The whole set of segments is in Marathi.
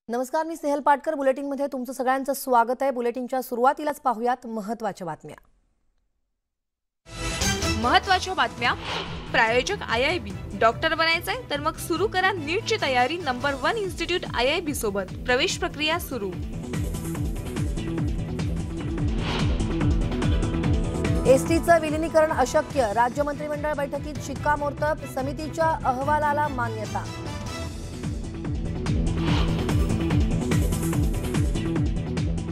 नमस्कार, मी स्नेहल पाटकर. बुलेटिनमध्ये तुमचं सगळ्यांचं स्वागत आहे. बुलेटिनच्या सुरुवातीलाच पाहूयात महत्त्वाच्या बातम्या. महत्त्वाच्या बातम्या. प्रायोजक IIB. डॉक्टर बनायचंय तर मग सुरू करा नीटची तयारी. नंबर 1 इन्स्टिट्यूट IIB सोबत प्रवेश प्रक्रिया सुरू. एसटीचं विलिनीकरण अशक्य. राज्य मंत्रिमंडळ बैठकीत शिक्कामोर्तब. समितीच्या अहवालाला मान्यता.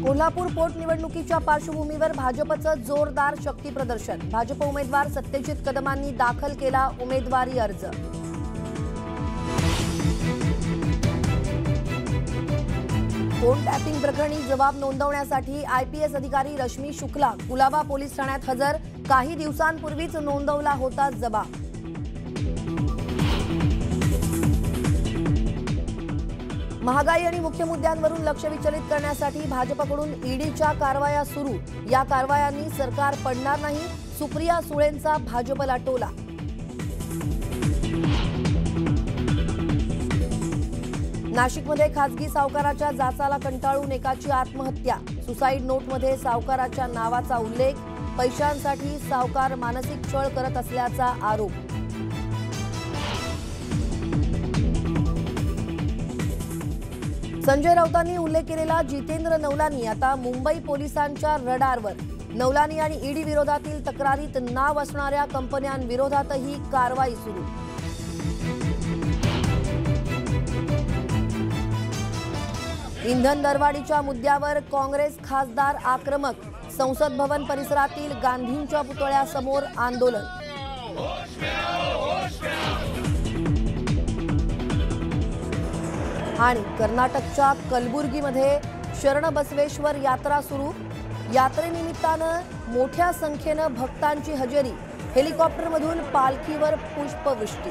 कोल्हापूर पोटनिवडणुकीच्या पार्श्वभूमीवर भाजपचं जोरदार शक्ती प्रदर्शन. भाजप उमेदवार सत्यजित कदमांनी दाखल केला उमेदवारी अर्ज. फोन टॅपिंग प्रकरणी जबाब नोंदवण्यासाठी IPS अधिकारी रश्मी शुक्ला कुलाबा पोलीस ठाण्यात हजर. काही दिवसांपूर्वीच नोंदवला होता जबाब. महागाई आणि मुख्य मुद्द्यांवरून लक्ष विचलित करण्यासाठी भाजपकडून ईडीच्या कारवाया सुरू. या कारवायांनी सरकार पडणार नाही. सुप्रिया सुळेंचा भाजपला टोला. नाशिकमध्ये खासगी सावकाराच्या जाचाला कंटाळून एकाची आत्महत्या. सुसाईड नोटमध्ये सावकाराच्या नावाचा उल्लेख. पैशांसाठी सावकार मानसिक छळ करत असल्याचा आरोप. संजय राऊतांनी उल्लेख केलेला जितेंद्र नवलानी आता मुंबई पोलिसांच्या रडारवर. नवलानी आणि ईडी विरोधातील तक्रारीत नाव असणाऱ्या कंपन्यांविरोधातही कारवाई सुरू. इंधन दरवाढीच्या मुद्द्यावर काँग्रेस खासदार आक्रमक. संसद भवन परिसरातील गांधींच्या पुतळ्यासमोर आंदोलन. आणि कर्नाटकच्या कलबुर्गीमध्ये शरणबसवेश्वर यात्रा सुरू. यात्रेनिमित्तानं मोठ्या संख्येनं भक्तांची हजेरी. हेलिकॉप्टरमधून पालखीवर पुष्पवृष्टी.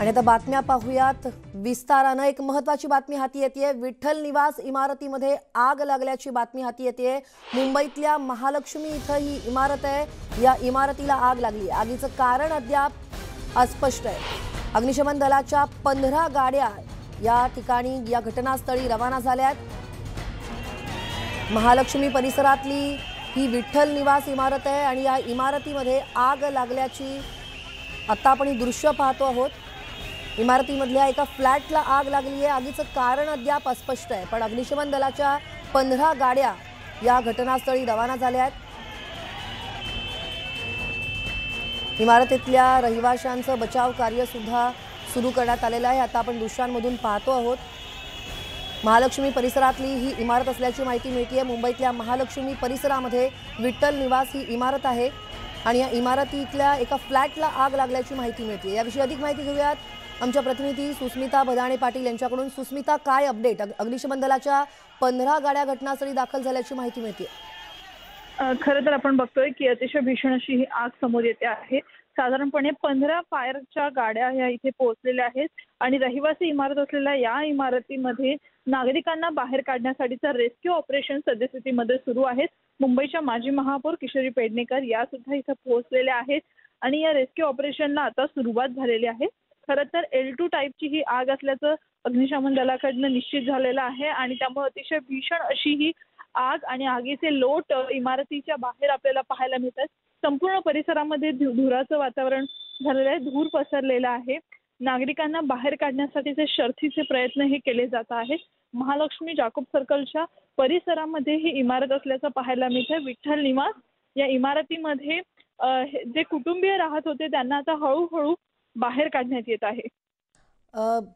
आणि आता बातम्या पाहूयात विस्तारानं. एक महत्त्वाची बातमी हाती येते. विठ्ठल निवास इमारतीमध्ये आग लागल्याची बातमी हाती येते. मुंबईतल्या महालक्ष्मी इथं ही इमारत आहे. या इमारतीला आग लागली. आगीचं कारण अद्याप अस्पष्ट आहे. अग्निशमन दलाच्या 15 गाड्या या ठिकाणी या घटनास्थळी रवाना झाल्यात. महालक्ष्मी परिसरातली ही विठ्ठल निवास इमारत आहे आणि या इमारतीमध्ये आग लागल्याची आता आपण ही दृश्य पाहतो आहोत. इमारतीमधल्या एका फ्लॅटला आग लागली आहे. आगीचं कारण अद्याप अस्पष्ट आहे, पण अग्निशमन दलाच्या 15 गाड्या या घटनास्थळी रवाना झाल्या आहेत. इमारतीतल्या रहिवाशांचं बचाव कार्य सुद्धा सुरू करण्यात आलेलं आहे. आता आपण दृश्यांमधून पाहतो आहोत. महालक्ष्मी परिसरातली ही इमारत असल्याची माहिती मिळते. मुंबईतल्या महालक्ष्मी परिसरामध्ये विठ्ठल निवास ही इमारत आहे आणि या इमारतीतल्या एका फ्लॅटला आग लागल्याची माहिती मिळते. याविषयी अधिक माहिती घेऊयात आमच्या प्रतिनिधी सुस्मिता भदाणे पाटील यांच्याकडून. सुस्मिता, काय अपडेट? अग्निशमन दलाच्या 15 गाड्या घटनास्थळी दाखल झाल्याची माहिती मिळते. खरं तर आपण बघतोय की अतिशय भीषण अशी ही आग समोर येते आहे. साधारणपणे 15 फायरच्या गाड्या ह्या इथे पोहोचलेल्या आहेत आणि रहिवासी इमारत असलेल्या या इमारतीमध्ये नागरिकांना बाहेर काढण्यासाठीचं रेस्क्यू ऑपरेशन सद्यस्थितीमध्ये सुरू आहे. मुंबईच्या माजी महापौर किशोरी पेडणेकर या सुद्धा इथं पोहोचलेल्या आहेत आणि या रेस्क्यू ऑपरेशनला आता सुरुवात झालेली आहे. खरं तर L2 टाईपची ही आग असल्याचं अग्निशमन दलाकडनं निश्चित झालेलं आहे आणि त्यामुळे अतिशय भीषण अशी ही आग आणि आगीचे लोट इमारतीच्या बाहेर आपल्याला पाहायला मिळतात. संपूर्ण परिसरामध्ये धुराचं वातावरण झालेलं आहे. धूर पसरलेला आहे. नागरिकांना बाहेर काढण्यासाठीचे शर्थीचे प्रयत्न हे केले जात आहेत. महालक्ष्मी जाकोब सर्कलच्या परिसरामध्ये ही इमारत असल्याचं पाहायला मिळतं. विठ्ठल निवास या इमारतीमध्ये जे कुटुंबीय राहत होते त्यांना आता हळूहळू बाहेर काढण्यात येत आहे.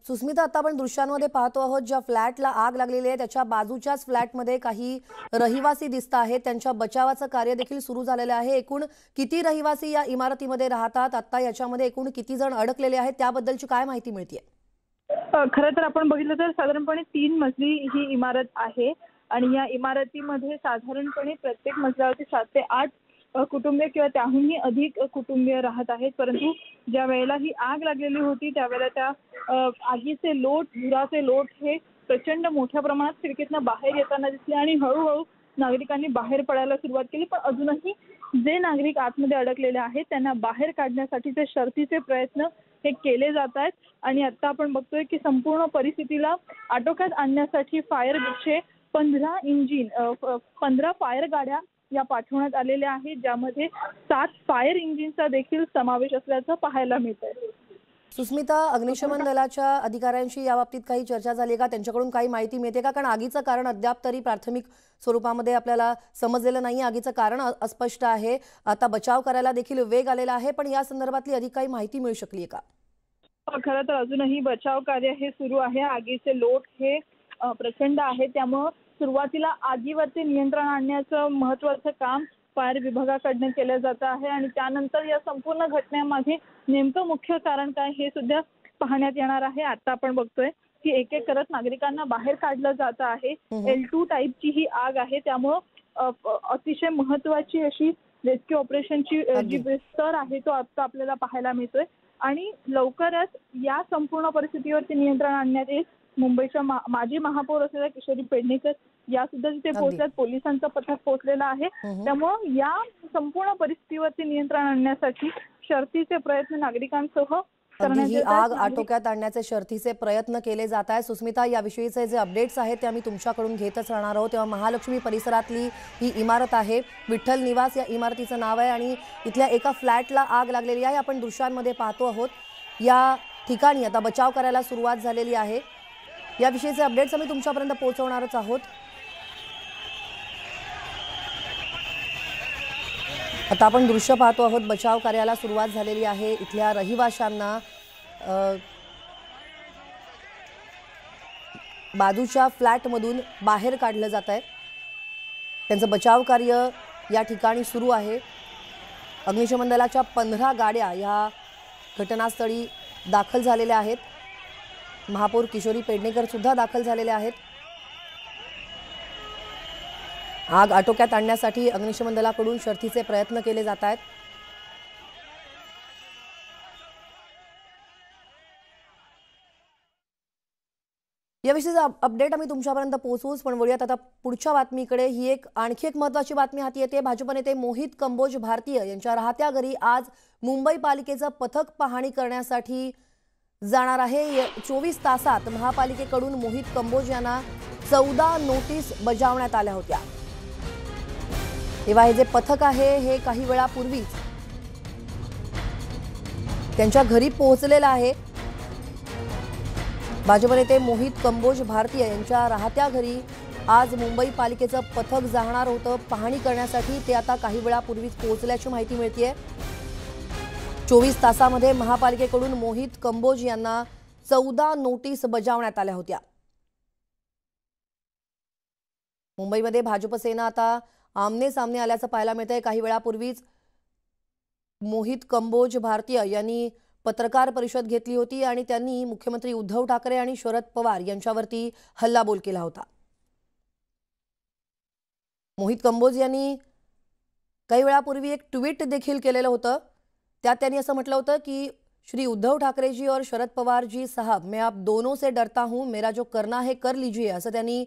सुस्मिता, आता आपण दृश्यांमध्ये पाहतो आहोत. ज्या फ्लॅटला आग लागलेली आहे त्याच्या बाजूच्याच फ्लॅटमध्ये काही रहिवासी दिसत आहेत. त्यांच्या बचावाचं कार्य देखील सुरू झालेलं आहे. एकूण किती रहिवासी या इमारतीमध्ये राहतात? आता याच्यामध्ये एकूण किती जण अडकलेले आहेत त्याबद्दलची काय माहिती मिळते? खरं तर आपण बघितलं तर साधारणपणे 3 मजली ही इमारत आहे आणि या इमारतीमध्ये साधारणपणे प्रत्येक मजल्यावरती 7 ते 8 कुटुंबीय किंवा त्याहूनही अधिक कुटुंबीय राहत आहेत. परंतु ज्या वेळेला ही आग लागलेली होती त्यावेळेला त्या आगीचे लोट, धुराचे लोट हे प्रचंड मोठ्या प्रमाणात खिडकीतनं बाहेर येताना दिसले आणि हळूहळू नागरिकांनी बाहेर पडायला सुरुवात केली. पण अजूनही जे नागरिक आतमध्ये अडकलेले आहेत त्यांना बाहेर काढण्यासाठीचे शर्थीचे प्रयत्न हे केले जात आहेत आणि आता आपण बघतोय की संपूर्ण परिस्थितीला आटोक्यात आणण्यासाठी फायर ब्रिगेडचे 15 फायर गाड्या या पाठवण्यात आलेल्या आहेत, ज्यामध्ये 7 फायर इंजिनचा देखील समावेश असल्याचं पाहायला मिळत आहे। सुस्मिता, अग्निशमन दलाच्या अधिकाऱ्यांशी याबाबतीत काही चर्चा झाली का? त्यांच्याकडून काही माहिती मिळते का? कारण आगीचं कारण अद्याप तरी प्राथमिक स्वरूपामध्ये आपल्याला समजलेलं नाही, आगीचं कारण अस्पष्ट आहे। आता बचाव करायला देखील वेग आलेला आहे, पण या संदर्भातली अधिक काही माहिती मिळू शकली का? खरं तर अजूनही बचाव कार्य हे सुरू आहे। आगीचे लोट हे प्रचंड आहे, त्यामुळे सुरुवातीला आगीवरती नियंत्रण आणण्याचं महत्त्वाचं काम फायर विभागाकडून केलं जात आहे आणि त्यानंतर या संपूर्ण घटनेमागे नेमकं मुख्य कारण काय हे सुद्धा पाहण्यात येणार आहे। आता आपण बघतोय की एक एक करत नागरिकांना बाहेर काढलं जात आहे। L2 टाईपची ही आग आहे, त्यामुळं अतिशय महत्त्वाची अशी रेस्क्यू ऑपरेशनची जी स्तर आहे तो आता आपल्याला पाहायला मिळतोय आणि लवकरच या संपूर्ण परिस्थितीवरती नियंत्रण आणण्यात येईल। मुंबईच्या माजी महापौर असलेल्या किशोरी पेडणेकर या सुद्धा तिथे पोहोचल्यात, पोलिसांचं पथक पोहोचलेलं आहे। त्यामुळे या संपूर्ण परिस्थितीवरती नियंत्रण आणण्यासाठी शर्थीचे प्रयत्न नागरिकांसह करण्यात ही येत आग आहेत। आटोक्यात आणण्याचे शर्थीचे प्रयत्न केले जात आहेत। सुस्मिता, याविषयीचे जे अपडेट्स आहेत ते आम्ही तुमच्याकडून घेतच राहणार आहोत। तेव्हा महालक्ष्मी परिसरातली ही इमारत आहे, विठ्ठल निवास या इमारतीचं नाव आहे आणि इथल्या एका फ्लॅटला आग लागलेली आहे। आपण दृश्यांमध्ये पाहतो आहोत, या ठिकाणी आता बचाव करायला सुरुवात झालेली आहे। याविषयीचे अपडेट्स आम्ही तुमच्यापर्यंत पोहोचवणारच आहोत। आता आपण दृश्य पाहतो आहोत, बचाव कार्याला सुरुवात झालेली आहे। इथल्या रहिवाशांना बाजूच्या फ्लॅटमधून बाहेर काढलं जात आहे। त्यांचं बचाव कार्य या ठिकाणी सुरू आहे। अग्निशमन दलाच्या 15 गाड्या या घटनास्थळी दाखल झालेल्या आहेत। महापौर किशोरी पेडणेकर सुद्धा दाखल झालेले आहेत। आग आटोक्यात आणण्यासाठी अग्निशमन दलाकडून शर्थीचे प्रयत्न केले जात आहेत। याविषयीचा अपडेट आम्ही तुमच्यापर्यंत पोहोचवूच, पण वळूयात आता पुढच्या बातमीकडे। ही आणखी एक महत्त्वाची बातमी हाती येते। भाजप नेते मोहित कंबोज भारतीय यांच्या राहत्या घरी आज मुंबई पालिकेचं पथक पाहणी करण्यासाठी जाणार आहे। 24 तासात महापालिकेकडून मोहित कंबोज यांना 14 नोटीस बजावण्यात आल्या होत्या। तेव्हा हे जे पथक आहे हे काही वेळापूर्वीच त्यांच्या घरी पोहोचलेलं आहे। भाजप नेते मोहित कंबोज भारतीय यांच्या राहत्या घरी आज मुंबई पालिकेचं पथक जाणार होतं पाहणी करण्यासाठी। ते आता काही वेळापूर्वीच पोहोचल्याची माहिती मिळतेय। 24 तासामध्ये महापालिकेकडून मोहित कंबोज यांना 14 नोटीस बजावण्यात आल्या होत्या। मुंबईमध्ये भाजप सेना आता आमने सामने आल्याचं पाहायला मिळतंय। काही वेळापूर्वीच मोहित कंबोज भारतीय यांनी पत्रकार परिषद घेतली होती आणि त्यांनी मुख्यमंत्री उद्धव ठाकरे आणि शरद पवार यांच्यावरती हल्लाबोल केला होता। मोहित कंबोज यांनी काही वेळापूर्वी एक ट्विट देखील केलेलं होतं। त्यात त्यांनी असं म्हटलं होतं की श्री उद्धव ठाकरे जी और शरद पवार जी साहब, मैं आप दोनों से डरता हूं, मेरा जो करना है कर लीजिए, असं त्यांनी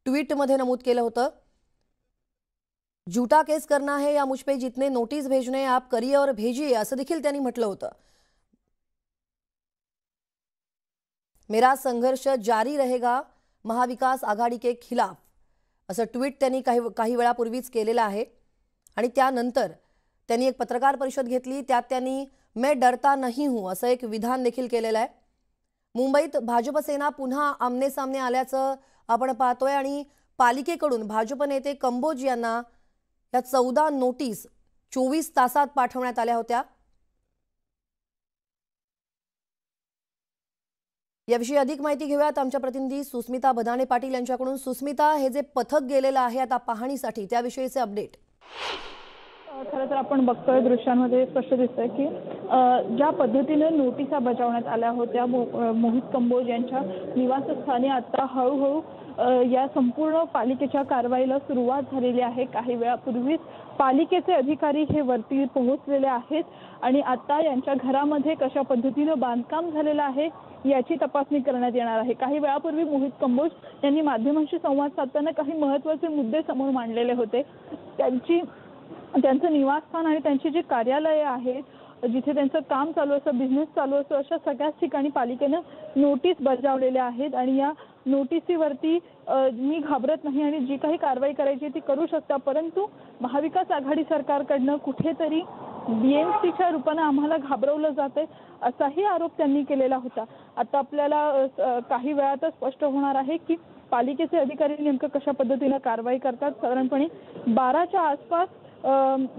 ट्वीटमध्ये नमूद केलं होतं। झूठा केस करना है या मुझ पे जितने नोटिस भेजने आप करिए और भेजिए, असं देखील त्यांनी म्हटलं होतं। मेरा संघर्ष जारी रहेगा महाविकास आघाडी के खिलाफ, असं ट्वीट त्यांनी काही वेळापूर्वीच केलेलं आहे। आणि त्यानंतर त्यांनी एक पत्रकार परिषद घेतली, त्यात त्यांनी मैं डरता नहीं हूं असं एक विधान देखील केलेलं आहे। मुंबईत भाजप सेना पुन्हा आमने सामने आल्याचं आपण पाहतोय आणि पालिकेकडून भाजप नेते कंबोज यांना या 14 नोटीस 24 तासात पाठवण्यात आल्या होत्या। याविषयी अधिक माहिती घेऊयात आमच्या प्रतिनिधी सुस्मिता बदाणे पाटील यांच्याकडून। सुस्मिता, हे जे पथक गेलेलं आहे आता पाहणीसाठी, त्याविषयीचे अपडेट। खरं तर आपण बघतोय दृश्यांमध्ये स्पष्ट दिसतंय की ज्या पद्धतीने नोटिसा बजावण्यात आल्या होत्या मोहित कंबोज यांच्या निवासस्थानी, आता हळूहळू या संपूर्ण पालिकेच्या कारवाईला सुरुवात झालेली आहे। काही वेळापूर्वीच पालिकेचे अधिकारी हे वरती पोहोचलेले आहेत आणि आता यांच्या घरामध्ये कशा पद्धतीने बांधकाम झालेलं आहे याची तपासणी करण्यात येणार आहे। काही वेळापूर्वी मोहित कंबोज यांनी माध्यमांशी संवाद साधताना काही महत्त्वाचे मुद्दे समोर मांडलेले होते। त्यांची त्यांचं निवासस्थान आणि त्यांची जी कार्यालये आहेत जिथे त्यांचं काम चालू असतं, बिझनेस चालू असतो, अशा सगळ्याच ठिकाणी पालिकेनं नोटीस बजावलेल्या आहेत आणि या नोटिसीवरती मी घाबरत नाही आणि जी काही कारवाई करायची ती करू शकता, परंतु महाविकास आघाडी सरकारकडनं कुठेतरी बीएमसीच्या रूपाने आम्हाला घाबरवलं जातंय असाही आरोप त्यांनी केलेला होता। आता आपल्याला काही वेळातच स्पष्ट होणार आहे की पालिकेचे अधिकारी नेमकं कशा पद्धतीने कारवाई करतात। साधारणपणे 12च्या आसपास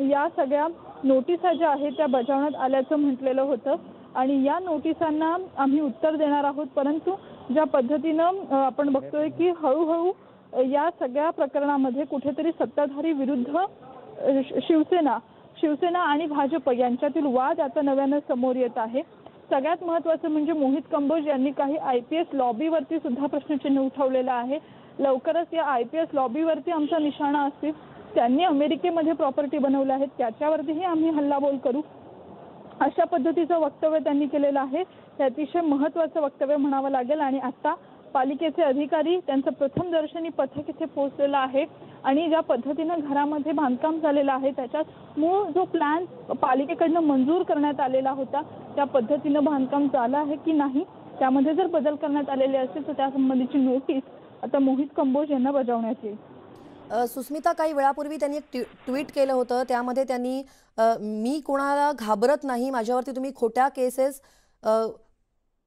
या सगळ्या नोटिसा ज्या आहेत त्या बजावण्यात आल्याचं म्हटलेलं होतं आणि या नोटिसांना आम्ही उत्तर देणार आहोत, परंतु ज्या पद्धतीनं आपण बघतोय की हळूहळू या सगळ्या प्रकरणामध्ये कुठेतरी सत्ताधारी विरुद्ध शिवसेना आणि भाजप यांच्यातील वाद आता नव्यानं समोर येत आहे। सगळ्यात महत्त्वाचं म्हणजे मोहित कंबोज यांनी काही IPS लॉबीवरती सुद्धा प्रश्नचिन्ह उठवलेलं आहे। लवकरच या IPS लॉबीवरती आमचा निशाणा असेल, त्यांनी अमेरिकेमध्ये प्रॉपर्टी बनवल्या आहेत त्याच्यावरतीही आम्ही हल्लाबोल करू, अशा पद्धतीचं वक्तव्य त्यांनी केलेलं आहे। हे अतिशय महत्त्वाचं वक्तव्य म्हणावं लागेल आणि आता पालिकेचे अधिकारी त्यांचं प्रथम दर्शनी पथक इथे पोहोचलेलं आहे आणि ज्या पद्धतीनं घरामध्ये बांधकाम झालेलं आहे त्याच्यात मूळ जो प्लॅन पालिकेकडनं मंजूर करण्यात आलेला होता त्या पद्धतीनं बांधकाम झालं आहे की नाही, त्यामध्ये जर बदल करण्यात आलेले असेल तर त्यासंबंधीची नोटीस आता मोहित कंबोज यांना बजावण्यात येईल। सुस्मिता, काही वेळापूर्वी त्यांनी एक ट्विट केलं होतं, त्यामध्ये त्यांनी मी कोणाला घाबरत नाही, माझ्यावरती तुम्ही खोट्या केसेस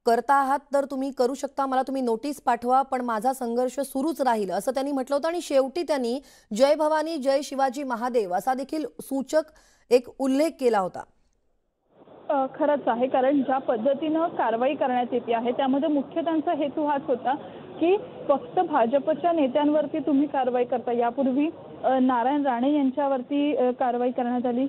करता आहात तर तुम्ही करू शकता, मला तुम्ही नोटीस पाठवा पण माझा संघर्ष सुरूच राहील असं त्यांनी म्हटलं होतं आणि शेवटी त्यांनी जय भवानी जय शिवाजी महादेव असा देखील सूचक एक उल्लेख केला होता। खरंच आहे, कारण ज्या पद्धतीनं कारवाई करण्यात येते आहे त्यामध्ये मुख्य त्यांचा हेतू हाच होता की फक्त भाजपच्या नेत्यांवरती तुम्ही कारवाई करता। यापूर्वी नारायण राणे यांच्यावरती कारवाई करण्यात आली,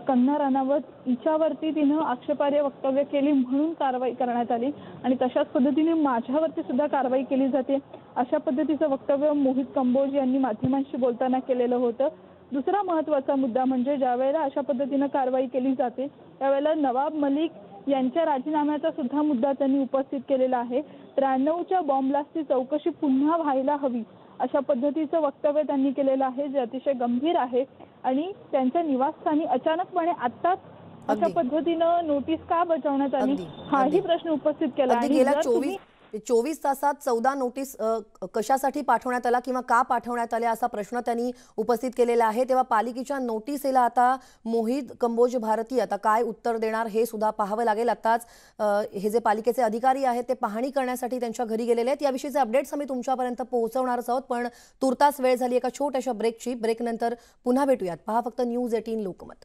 कंगना राणावत हिच्यावरती तिनं आक्षेपार्ह वक्तव्य केली म्हणून कारवाई करण्यात आली आणि तशाच पद्धतीने माझ्यावरती सुद्धा कारवाई केली जाते अशा पद्धतीचं वक्तव्य मोहित कंबोज यांनी माध्यमांशी बोलताना केलेलं होतं। दुसरा महत्त्वाचा मुद्दा म्हणजे ज्यावेळेला अशा पद्धतीनं कारवाई केली जाते त्यावेळेला नवाब मलिक यांच्या राजीनाम्याचा सुद्धा मुद्दा त्यांनी उपस्थित केलेला आहे। 93च्या बॉम्ब ब्लास्टची चौकशी पुन्हा व्हायला हवी अशा पद्धतीचं वक्तव्य त्यांनी केलेलं आहे, जे अतिशय गंभीर आहे आणि त्यांच्या निवासस्थानी अचानकपणे आत्ताच अशा पद्धतीनं नोटीस का बजावण्यात आली हाही प्रश्न उपस्थित केला आणि गेल्या 24 तासात 14 नोटीस कशासाठी पाठवण्यात आला किंवा का पाठवण्यात आल्या असा प्रश्न त्यांनी उपस्थित केलेला आहे। तेव्हा पालिकेच्या नोटीसेला आता मोहित कंबोज भारती आता काय उत्तर देणार हे सुद्धा पाहावं लागेल। आताच हे जे पालिकेचे अधिकारी आहेत ते पाहणी करण्यासाठी त्यांच्या घरी गेलेले आहेत, याविषयीचे अपडेट्स आम्ही तुमच्यापर्यंत पोहोचवणारच आहोत, पण तुर्तास वेळ झाली एका छोट्याशा ब्रेकची। ब्रेकनंतर पुन्हा भेटूयात, पहा फक्त न्यूज 18 लोकमत।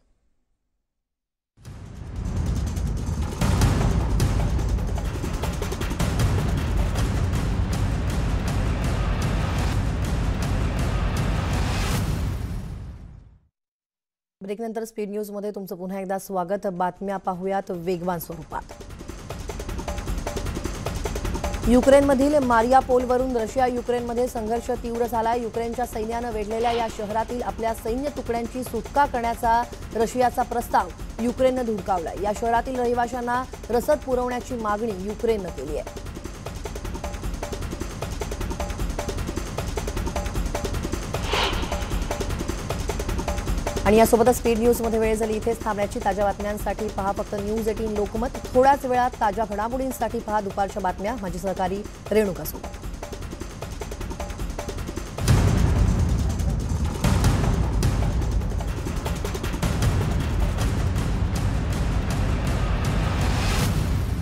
ब्रेकनंतर स्पीड न्यूजमध्ये तुमचं पुन्हा एकदा स्वागत। बातम्या पाहूयात वेगवान स्वरूपात। युक्रेनमधील मारियापोलवरून रशिया युक्रेनमध्ये संघर्ष तीव्र झाला। युक्रेनच्या सैन्यानं वेढलेल्या या शहरातील आपल्या सैन्य तुकड्यांची सुटका करण्याचा रशियाचा प्रस्ताव युक्रेननं धुडकावलाय। या शहरातील रहिवाशांना रसद पुरवण्याची मागणी युक्रेननं केली आहे। आणि यासोबतच स्पीड न्यूजमध्ये वेळ झाली इथेच थांबण्याची। ताज्या बातम्यांसाठी पहा फक्त न्यूज 18 लोकमत। थोड्याच वेळात ताज्या घडामोडींसाठी पहा दुपारच्या बातम्या। माझी सहकारी रेणुका सोबत।